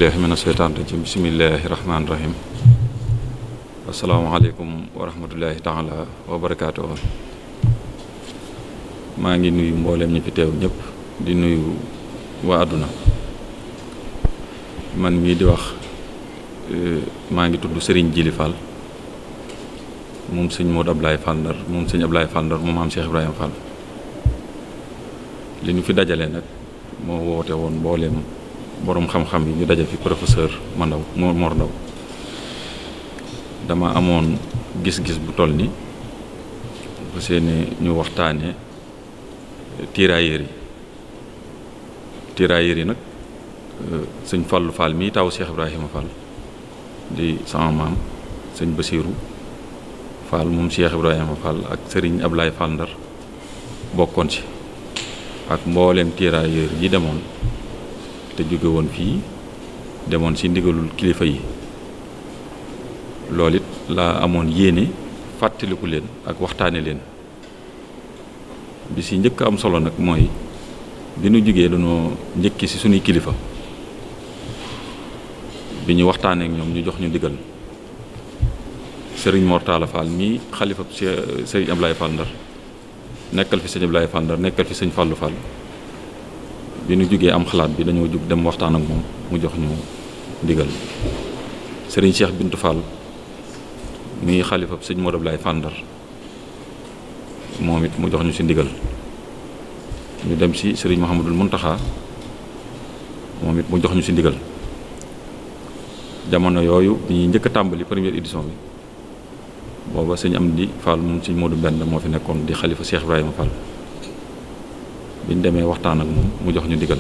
billahi mina sheytaan rajim bismillahi rahmaani rahim asalaamaaleykum wa rahmatullahi taala wa barakaatu. maa ngi nuyu mboolem ñi fi teew ñëpp di nuyu waa àdduna. man mii di wax maa ngi tudd Serigne Djily Fall moom sëñ Modou Ablaye Fall Ndar moom sëñ Ablaye Fall Ndar moom am Cheikh Ibrahima Fall. li ñu fi dajale nag moo woote woon mbooleem boroom xam-xam yi ñu daje fi professeur Mandaw Mor Ndaw dama amoon gis-gis bu toll ni ba seeni ñu waxtaane tirailleurs yi nag sëñ Fallou Fall mii taw Cheikh Ibrahima Fall di sama maam sëñ Basiiru Fall moom Cheikh Ibrahima Fall ak Serigne Ablaye Fall Ndar bokkoon ci ak mbooleem tirailleurs yi demoon te jóge woon fii demoon ci ndigalul kilifa yi. loolu it laa amoon yéene fàttaliku leen ak waxtaane leen bi si njëkk am solo nag mooy bi nu jógee dañoo njëkki ci suñuy kilifa bi ñu waxtaanee ak ñoom ñu jox ñu ndigal Serigne Mor Talla Fall mii xalifa Serigne Ablaye Fall Ndar nekkal fi sëñ Ablaye Fall Ndar nekkal fi sëñ Fallou Fall bi ñu jógee am xalaat bi dañoo jug dem waxtaan ak moom mu jox ñu ndigal Serigne Cheikh Bintou Fall mii xalifa sëñ Modou Ablaye Fall Ndar moom it mu jox ñu ci ndigal ñu dem ci Serigne Mouhamadul Mountakha moom it mu jox ñu ci ndigal jamono yooyu bi ñuy njëkk a tàmbali première édition bi booba sëñ Amdi Fall moom sëñ Modou Mbend moo fi nekkoon di xalifa Cheikh Ibrahima Fall biñ demee waxtaan ak moom mu jox ñu ndigal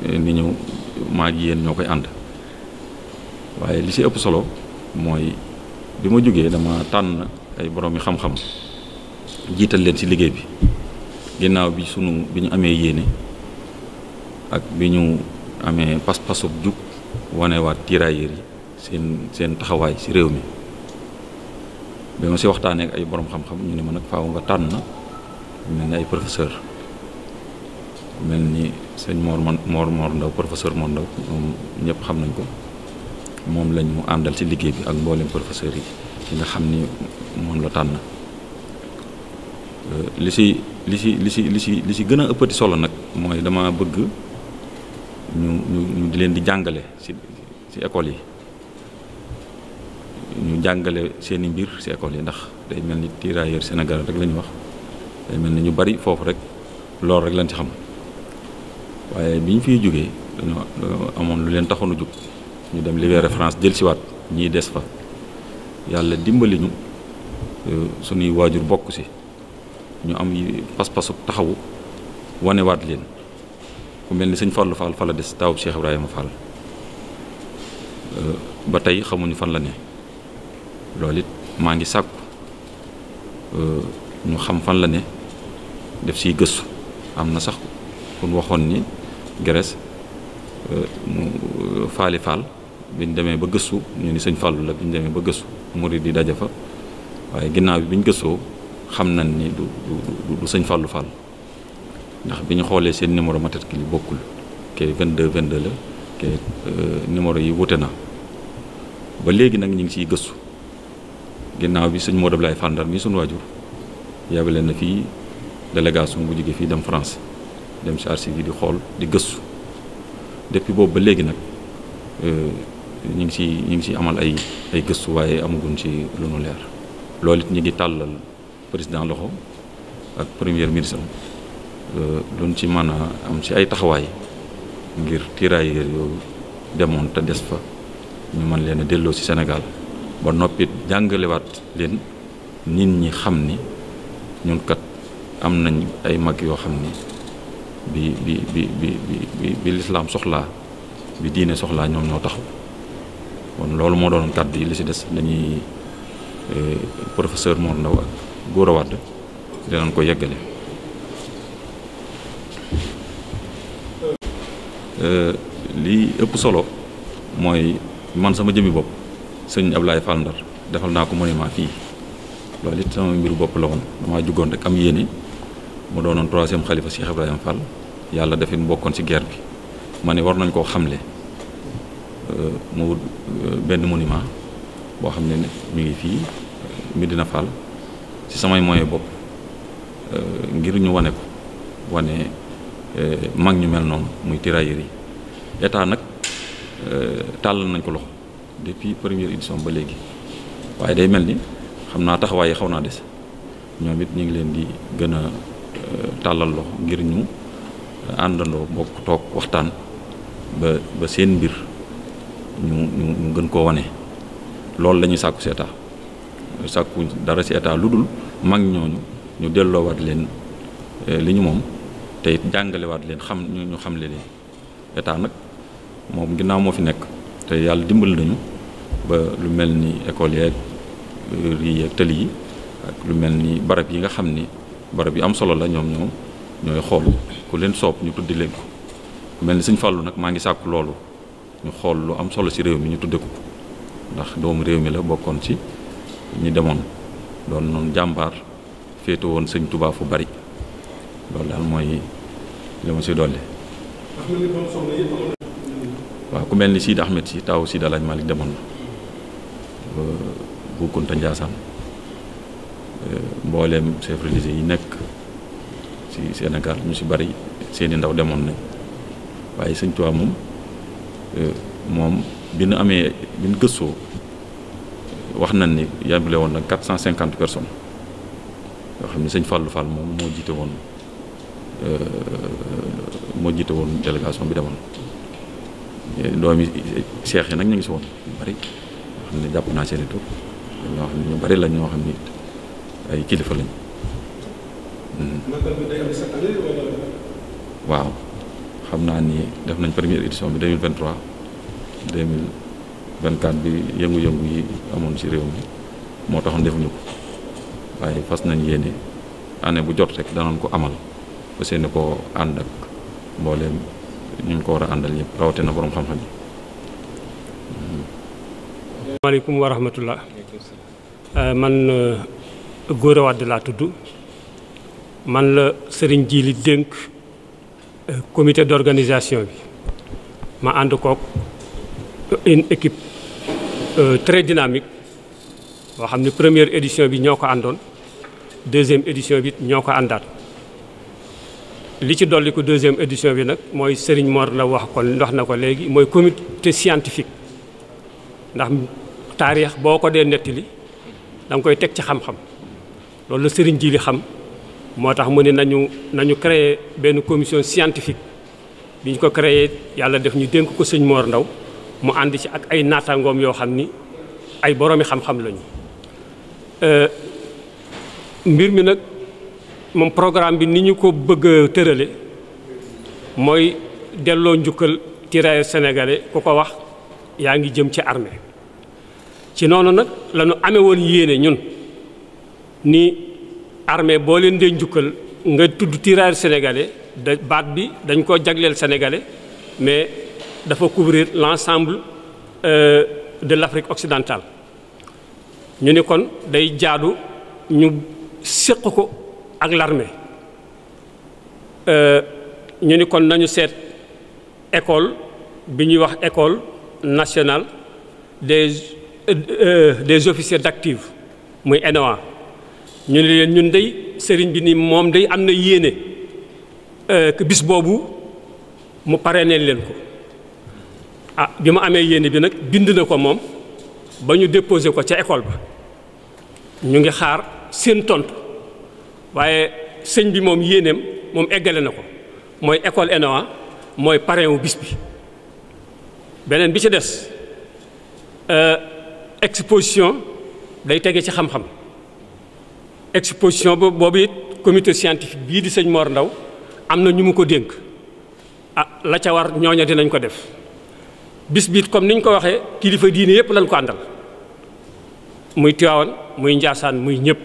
ni ñu maa ngi yéen ñoo koy ànd waaye li ci ëpp solo mooy bi ma jógee dama tànn ay borom yi xam-xam jiital leen ci liggéey bi ginnaaw bi ñu amee yéene ak bi ñu amee pas-pasub jug wanewaat tirailleurs yi seen taxawaay ci réew mi bi ma ci waxtaanee ak ay borom xam-xam ñu ne ma nag faaw nga tànn mel ni ay professeur mel ni sëñ Mor Ndaw professeur Mor Ndaw moom ñëpp xam nañ ko moom la ñu àndal ci liggéey bi ak mboolem professeur yi nga xam ni moom la tànn li ci gën a ëppati solo nag mooy dama bëgg ñu di leen di jàngale ci école yi ñu jàngale seeni mbir ci école yi ndax day mel ni tirailleurs Sénégal rek la ñu wax day mel ni ñu bari foofu rek loolu rek lañ ci xam waaye bi ñu fiy jógee dañoo amoon lu leen taxoon a jóg ñu dem libérer France jël siwaat ñii des fa yàlla dimbali ñu suñuy waajur bokk ci ñu am pas-pasu taxawu wanewaat leen ku mel ni sëñ Fallou Fall fa la des taawub Cheikh Ibrahima Fall ba tey xamuñu fan la ne loolu it maa ngi sàkku ñu xam fan la ne def ciy gëstu am na sax ku waxoon ni Grèce mu Faali Fall bi ñu demee ba gëstu ñu ni sëñ Fallou la bi ñu demee ba gëstu murid di daje fa waaye ginnaaw bi ñu gëstoo xam nañ ni du sëñ Fallou Fall ndax bi ñu xoolee seen numéro matricule yi bokkul ke 22 la ke numéro yi wute na ba léegi nag ñu ngi ciy gëstu ginnaaw bi sëñ Modou Ablaye Fall Ndar mi suñu waajur yabale na fii délégation bu jóge fii dem France dem ci archives yi di xool di gëstu depuis boobu ba léegi nag ñu ngi ci amal ay gëstu waaye amaguñ ci lu nu leer loolu it ñu ngi tàllal président loxo ak premier ministre luñ ci mën a am ci ay taxawaay ngir tirailleurs yooyu demoon te des fa ñu mën leen a delloo ci Sénégal ba noppi jàngalewaat leen nit ñi xam ni ñun kat am nañ ay mag yoo xam ni bi lislaam soxlaa bi diine soxlaa ñoom ñoo taxaw kon loolu moo doon kàddu yi li ci des dañuy professeur Mor Ndaw ak Gora Wade dinañ ko yeggale. li ëpp solo mooy man sama jëmmi bopp sëñ Ablaye Fall Ndar defal naa ko monument fii loolu it sama mbiru bopp la woon damaa jugoon rek am yéene mu doonoon 3e xalifa Cheikh Ibrahima Fall yàlla defin bokkoon ci guerre bi ma ne war nañ koo xamle mu wut benn monument boo xam ne mi ngi fii Médina Fall ci samay moyen bopp ngir ñu wane ko wane mag ñu mel noonu muy tirailleurs yi état nag tàllal nañ ko loxo depuis première édition ba léegi waaye day mel ni xam naa taxawaay yi xaw naa des ñoom it ñu ngi leen di gën a tàllal loxo ngir ñu àndandoo bokk toog waxtaan ba seen mbir ñu gën koo wane loolu la ñuy sàkku si état sàkku dara si état lu dul mag ñooñu ñu delloowaat leen li ñu moom te it jàngalewaat leen ñu xamle leen état nag moom ginnaaw moo fi nekk te yàlla dimbali nañu ba lu mel ni école yeeg rii yeeg tëli yi ak lu mel ni barab yi nga xam ni barab yi am solo la ñoom ñooy xool ku leen soob ñu tuddi leen ko ku mel ni Sëñ Fallu nag maa ngi sàkku loolu ñu xool lu am solo ci réew mi ñu tudde ko ndax doomu réew mi la bokkoon ci ñi demoon doon noonu jàmbaar féete woon Sëñ Tuubaa fu bari loolu daal mooy li ma ci dolli. waaw ku mel ni Sidi Ahmed si taawu Sidi Alaaji Malik demoon na bu Kunta Njaasaan mbooleem chef religieux yi nekk ci Sénégal ñu ci bari seeni ndaw demoon nañ waaye Sëñ Tuubaa moom bi nu gëstoo wax nañ ni yàmbale woon na 450 personnes yoo xam ne Sëñ Fallou Fall moom moo jiite woon délégation bi demoon doomi seex yi nag ñu ngi si woon ñu bari yoo xam ne jàpp naa seeni tur ñoo xam ne ñu bari lañ ñoo xam ni ay kilifa lañ. waaw xam naa ni def nañ première édition bi 2023 2024 bi yëngu-yëngu yi amoon ci réew mi moo taxoon defuñu ko waaye fas nañ yéene année bu jot rek danañ ko amal ba seeni ko ànd ak mbooleem ñu ko war a àndal ñëpp rawatina borom xam-xam yi. maaleykum wa rahmatullah man Gora Wade laa tudd man la Serigne Djili dénk comité d'organisation bi ma ànd kook une équipe très dynamique boo xam ne première édition bi ñoo ko àndoon deuxième édition bi ñoo ko àndaat li ci dolli ko deuxième édition bi nag mooy Serigne Mor la wax na ko léegi mooy comité scientifique ndax taarix boo ko dee nettali da nga koy teg ci xam-xam loolu la Serigne Djili xam moo tax mu ne nañu créer benn commission scientifique bi ñu ko créer yàlla def ñu dénk ko sëñ Mor Ndaw mu ànd ci ak ay naataangoom yoo xam ni ay boroomi xam-xam lañu. mbir mi nag moom programme bi ni ñu ko bëgg a tërale mooy delloo njukkal tirailleurs sénégalais ku ko wax yaa ngi jëm ci armée ci noonu nag la ñu amee woon yéene ñun ni armée boo leen dee njukkal nga tudd tirailleurs sénégalais da baat bi dañ ko jagleel sénégalais mais dafa couvrir l'ensemble de l'Afrique occidentale ñu ni kon day jaadu ñu séq ko ak l'armée ñu ni kon nañu seet école bi ñuy wax école nationale des officiers d'active muy ENOA ñu ne leen ñun day sëriñ bi ni moom day am na yéene bis boobu mu parrainé leen ko bi mu amee yéene bi nag bind na ko moom ba ñu déposé ko ca école ba ñu ngi xaar seen tontu waaye sëñ bi moom yéeneem moom eggale na ko mooy école ENOA mooy parrain wu bis bi beneen bi ci des exposition day tege ci xam-xam exposition boobu it comité scientifique bii di sëñ Mor Ndaw am na ñu mu ko dénk la ca war ñooña dinañ ko def bis biit comme niñ ko waxee kilifa diine yépp lañ ko àndal muy Tiwaawan muy Njaasaan muy ñëpp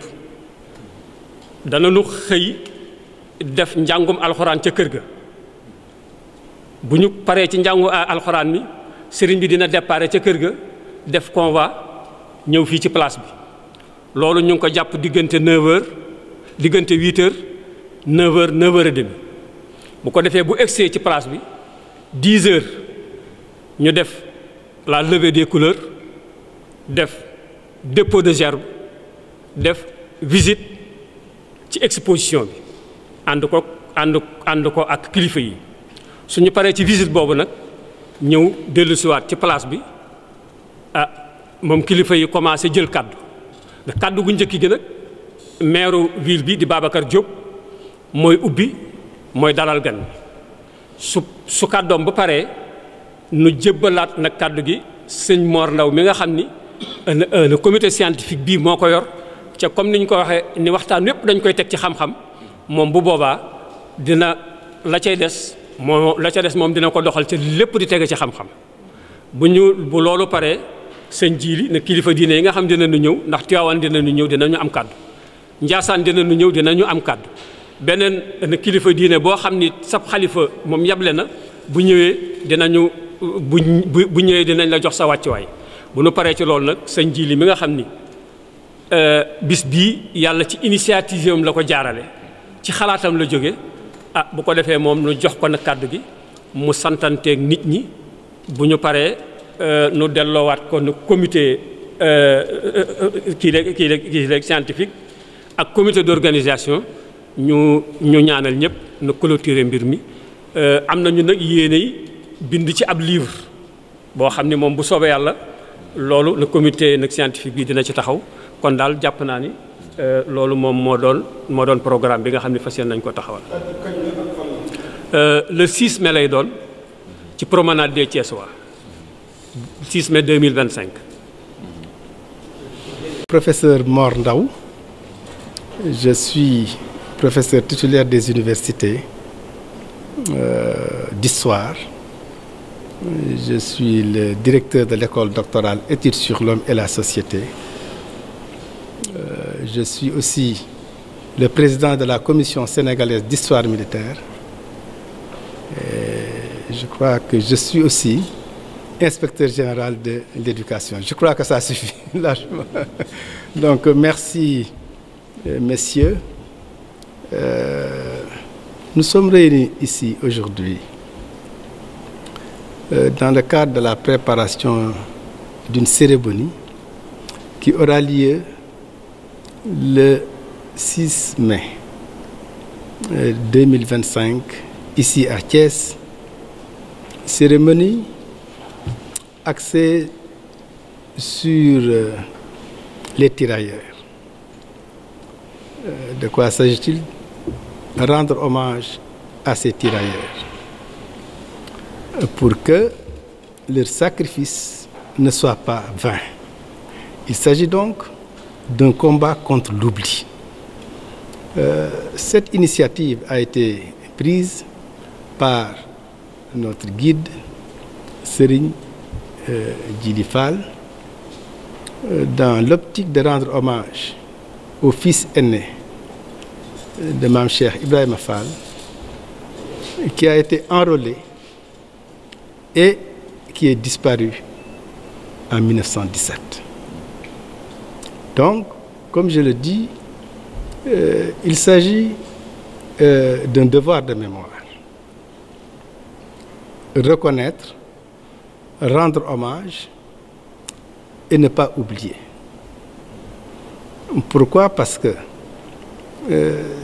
danañu xëy def njàngum alxuraan ca kër ga bu ñu paree ci njàngu alxuraan mi sëriñ bi dina déparé ca kër ga def convoi ñëw fii ci place bi loolu ñu ngi ko jàpp diggante 9h diggante 8h 9h 9h30 bu ko defee bu egsee ci place bi 10 heures ñu def la levée des couleurs def dépôt de gerbe def visite ci exposition bi ànd ko ak kilifa yi suñu paree ci visite boobu nag ñëw dellusiwaat ci place bi moom kilifa yi commencé jël kaddu gu njëkk gi nag maire ville bi di Babacar Diop mooy ubbi mooy dalal gan su kàddoom ba paree nu jébbalaat nag kaddu gi sëñ Mor Ndaw mi nga xam ni le comité scientifique bii moo ko yor ca comme ni ñu ko waxee ni waxtaan yépp dañ koy teg ci xam-xam moom bu boobaa dina la ca des moom dina ko doxal ca lépp di tege ci xam-xam bu loolu paree sëñ Jili ne kilifa diine yi nga xam dinañu ñëw ndax Tiwaawan dinañu ñëw dinañu am kàddu Njaasaan dinañu ñëw dinañu am kàddu beneen ne kilifa diine boo xam ni sab xalifa moom yable na bu ñëwee dinañu bu ñëwee dinañ la jox sa wàccuwaay bu nu paree ci loolu nag sëñ Jili mi nga xam ni bis bii yàlla ci initiative am la ko jaarale ci xalaatam la jóge bu ko defee moom nu jox ko nag kàddu gi mu santanteeg nit ñi bu ñu paree nu delloowaat ko nu comité kii scientifique ak comité d'organisation ñu ñaanal ñëpp na clôturer mbir mi am nañu nag yéene yi bind ci ab livre boo xam ni moom bu soobee yàlla loolu le comité nag scientifique bi dina ci taxaw kon daal jàpp naa ni loolu moom moo doon programme bi nga xam ne fas yéene nañ ko taxawal. Le 6 mai lay doon ci promenade des Thiessois 6 mai 2025. Professeur Mor Ndaw, je suis professeur titulaire des universités d'histoire. Je suis le directeur de l'école doctorale Études sur l'homme et la société. Je suis aussi le président de la commission sénégalaise d'histoire militaire. Et je crois que je suis aussi inspecteur général de l'éducation. Je crois que ça suffit largement. Donc merci messieurs. Nous sommes réunis ici aujourd'hui dans le cadre de la préparation d'une cérémonie qui aura lieu le 6 mai 2025 ici à Thiès, cérémonie axée sur les tirailleurs. De quoi s'agit-il? Rendre hommage à ces tirailleurs pour que leur sacrifice ne soit pas vain. Il s'agit donc d'un combat contre l'oubli. Cette initiative a été prise par notre guide Serigne Djily Fall dans l'optique de rendre hommage au fils aîné de Mame Cheikh Ibrahima Fall qui a été enrôlé et qui est disparu en 1917. Donc, comme je le dis, il s'agit d'un devoir de mémoire. Reconnaître, rendre hommage et ne pas oublier. Pourquoi? Parce que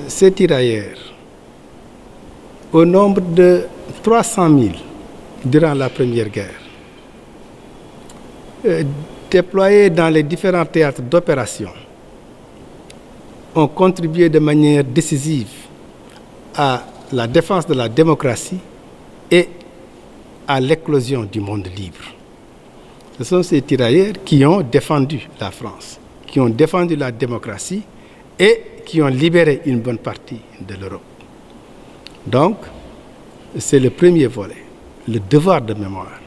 ces tirailleurs, au nombre de 300 000 durant la Première Guerre, déployés dans les différents théâtres d'opération, ont contribué de manière décisive à la défense de la démocratie et à l'éclosion du monde libre. Ce sont ces tirailleurs qui ont défendu la France, qui ont défendu la démocratie et qui ont libéré une bonne partie de l'Europe. Donc, c'est le premier volet, le devoir de mémoire.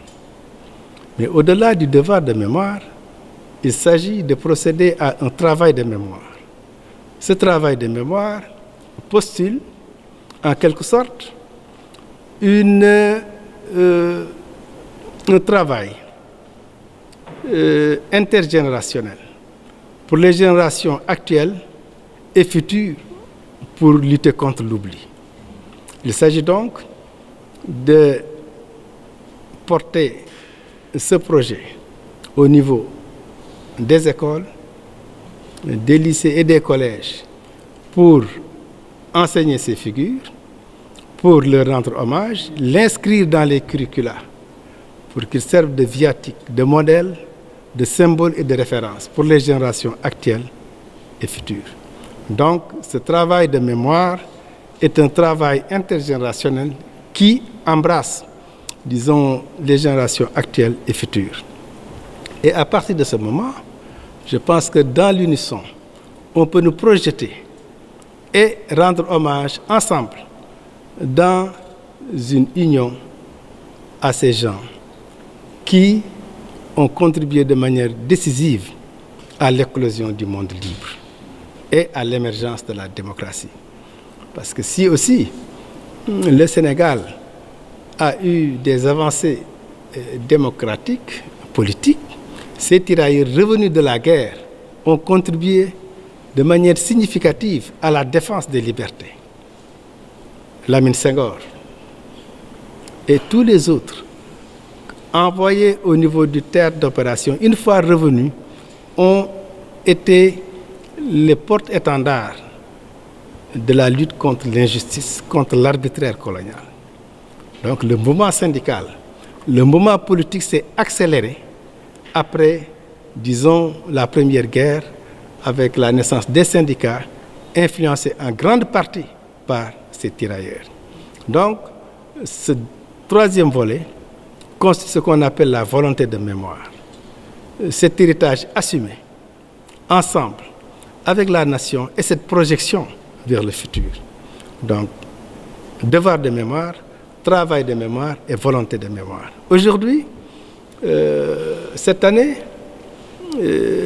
Mais au-delà du devoir de mémoire, il s'agit de procéder à un travail de mémoire. Ce travail de mémoire postule, en quelque sorte, un travail intergénérationnel pour les générations actuelles et futures pour lutter contre l'oubli. Il s'agit donc de porter ce projet au niveau des écoles, des lycées et des collèges pour enseigner ces figures, pour leur rendre hommage, l'inscrire dans les curricula pour qu'ils servent de viatique, de modèle, de symbole et de référence pour les générations actuelles et futures. Donc, ce travail de mémoire est un travail intergénérationnel qui embrasse, disons, les générations actuelles et futures. Et à partir de ce moment, je pense que dans l'unisson, on peut nous projeter et rendre hommage ensemble dans une union à ces gens qui ont contribué de manière décisive à l'éclosion du monde libre et à l'émergence de la démocratie. Parce que si aussi le Sénégal a eu des avancées démocratiques, politiques, ces tirailleurs revenus de la guerre ont contribué de manière significative à la défense des libertés. Lamine Senghor et tous les autres envoyés au niveau du théâtre d'opération, une fois revenus, ont été les porte-étendards de la lutte contre l'injustice, contre l'arbitraire colonial. Donc le mouvement syndical, le mouvement politique s'est accéléré après, disons, la Première Guerre, avec la naissance des syndicats, influencés en grande partie par ces tirailleurs. Donc, ce troisième volet constitue ce qu'on appelle la volonté de mémoire. Cet héritage assumé, ensemble, avec la nation et cette projection vers le futur. Donc, devoir de mémoire, travail de mémoire et volonté de mémoire. Aujourd'hui, cette année,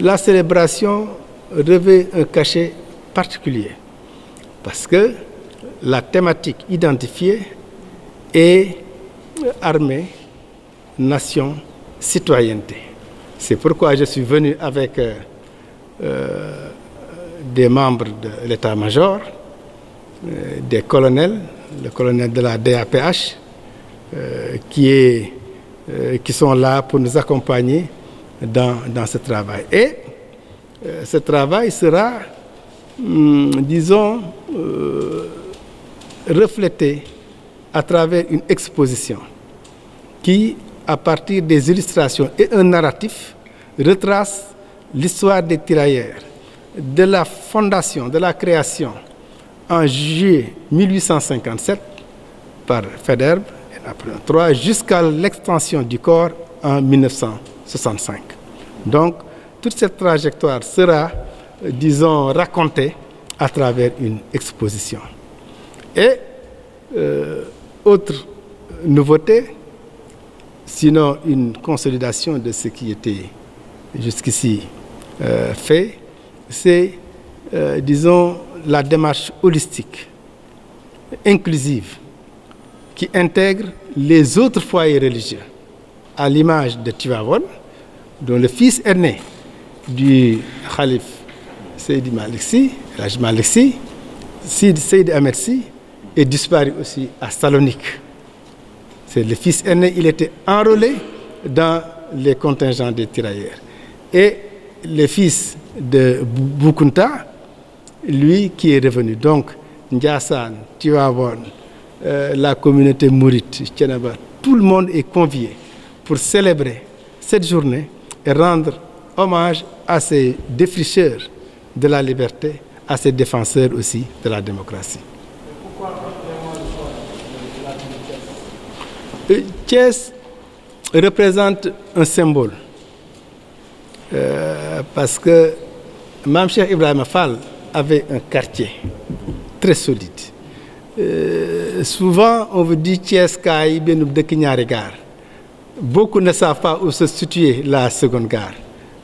la célébration revêt un cachet particulier parce que la thématique identifiée est armée, nation, citoyenneté. C'est pourquoi je suis venu avec des membres de l'état-major, des colonels, le colonel de la DAPH, qui sont là pour nous accompagner dans ce travail. Et ce travail sera, disons, reflété à travers une exposition qui, à partir des illustrations et un narratif, retrace l'histoire des tirailleurs, de la fondation, de la création en juillet 1857 par Faidherbe et Napoléon III jusqu'à l'extension du corps en 1965. Donc, toute cette trajectoire sera, disons, racontée à travers une exposition. Et autre nouveauté, sinon une consolidation de ce qui était jusqu'ici fait, c'est, disons, la démarche holistique, inclusive, qui intègre les autres foyers religieux, à l'image de Tivaouane, dont le fils aîné du Khalif Seydi Malick Sy, Hadj Malick Sy, Seydi Ahmed Sy, est disparu aussi à Salonique. C'est le fils aîné, il était enrôlé dans les contingents des tirailleurs. Et le fils de Boukounta, lui qui est revenu. Donc, Ndiassane, Tivaouane, la communauté mouride, Thiénaba, tout le monde est convié pour célébrer cette journée et rendre hommage à ces défricheurs de la liberté, à ces défenseurs aussi de la démocratie. Thiès représente un symbole parce que Mame Cheikh Ibrahima Fall avait un quartier très solide. Souvent, on vous dit Thiès kaay benn dëkk ñaari gare. Beaucoup ne savent pas où se situait la seconde gare.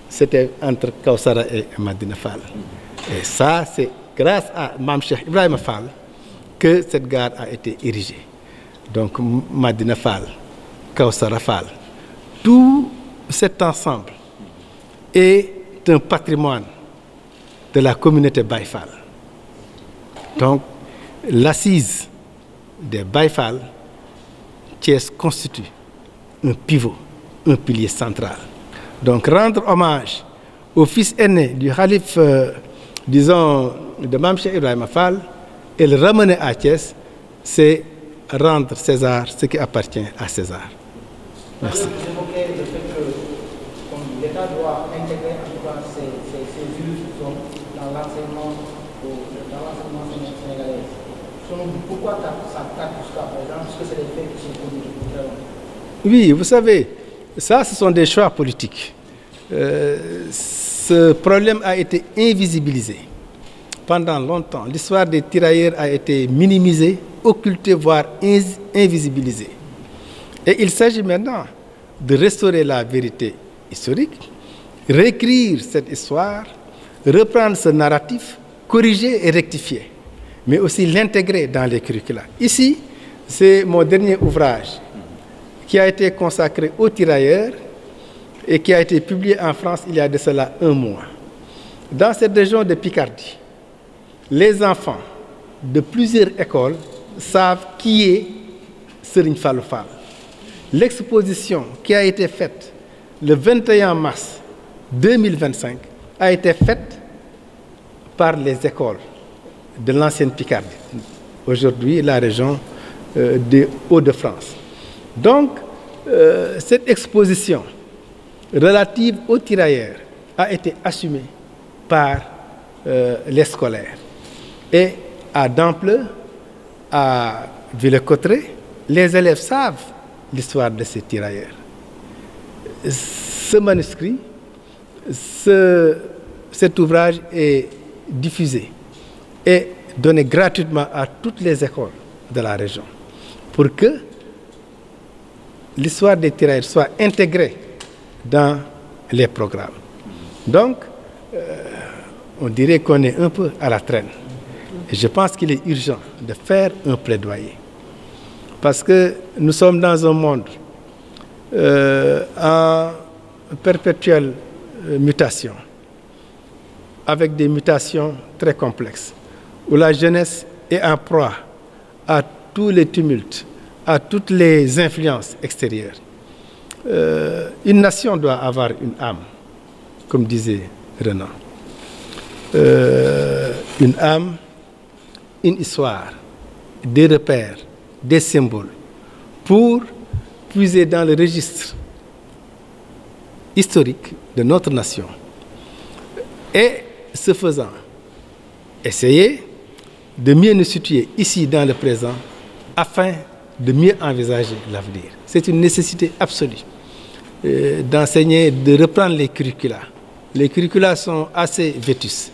C'était entre Kawsara et Madina Fall. Et ça, c'est grâce à Mame Cheikh Ibrahima Fall que cette gare a été érigée. Donc, Madina Fall, Kawsara Fall, tout cet ensemble est un patrimoine de la communauté Baye Fall. Donc, l'assise des Baye Fall, Thiès constitue un pivot, un pilier central. Donc rendre hommage au fils aîné du khalife, disons, de Mame Cheikh Ibrahima Fall et le ramener à Thiès, c'est rendre César ce qui appartient à César. Merci. Vous évoquez le fait que l'État doit intégrer en tout cas ces illustres dans l'enseignement sénégalais. Selon vous, pourquoi ça tarde jusqu'à présent? Est-ce que c'est des faits qui sont connus depuis très longtemps? Oui, vous savez, ça, ce sont des choix politiques. Ce problème a été invisibilisé pendant longtemps. L'histoire des tirailleurs a été minimisée, occultée, voire invisibilisée. Et il s'agit maintenant de restaurer la vérité historique, réécrire cette histoire, reprendre ce narratif, corriger et rectifier, mais aussi l'intégrer dans les curricula. Ici, c'est mon dernier ouvrage qui a été consacré aux tirailleurs et qui a été publié en France il y a de cela 1 mois. Dans cette région de Picardie, les enfants de plusieurs écoles savent qui est Serigne Fallou Fall. L'exposition qui a été faite le 21 mars 2025 a été faite par les écoles de l'ancienne Picardie, aujourd'hui la région des Hauts-de-France. Donc, cette exposition relative aux tirailleurs a été assumée par les scolaires. Et à Dampleux, à Villers-Cotterêts, les élèves savent l'histoire de ces tirailleurs. Ce manuscrit, cet ouvrage est diffusé et donné gratuitement à toutes les écoles de la région pour que l'histoire des tirailleurs soit intégrée dans les programmes. Donc, on dirait qu'on est un peu à la traîne. Et je pense qu'il est urgent de faire un plaidoyer. Parce que nous sommes dans un monde en perpétuelle mutation, avec des mutations très complexes, où la jeunesse est en proie à tous les tumultes, à toutes les influences extérieures. Une nation doit avoir une âme, comme disait Renan. Une âme, une histoire, des repères, des symboles, pour puiser dans le registre historique de notre nation. Et ce faisant, essayer de mieux nous situer ici dans le présent afin de mieux envisager l'avenir. C'est une nécessité absolue d'enseigner, de reprendre les curricula. Les curricula sont assez vétustes.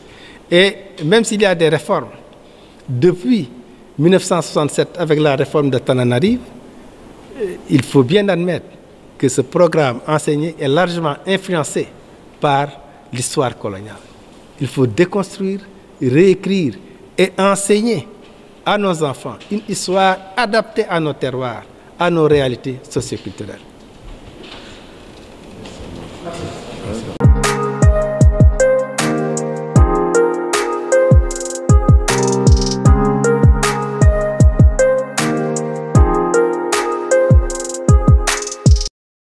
Et même s'il y a des réformes, depuis 1967, avec la réforme de Tananarive, il faut bien admettre que ce programme enseigné est largement influencé par l'histoire coloniale. Il faut déconstruire, réécrire et enseigner à nos enfants une histoire adaptée à nos terroirs, à nos réalités socioculturelles. Merci.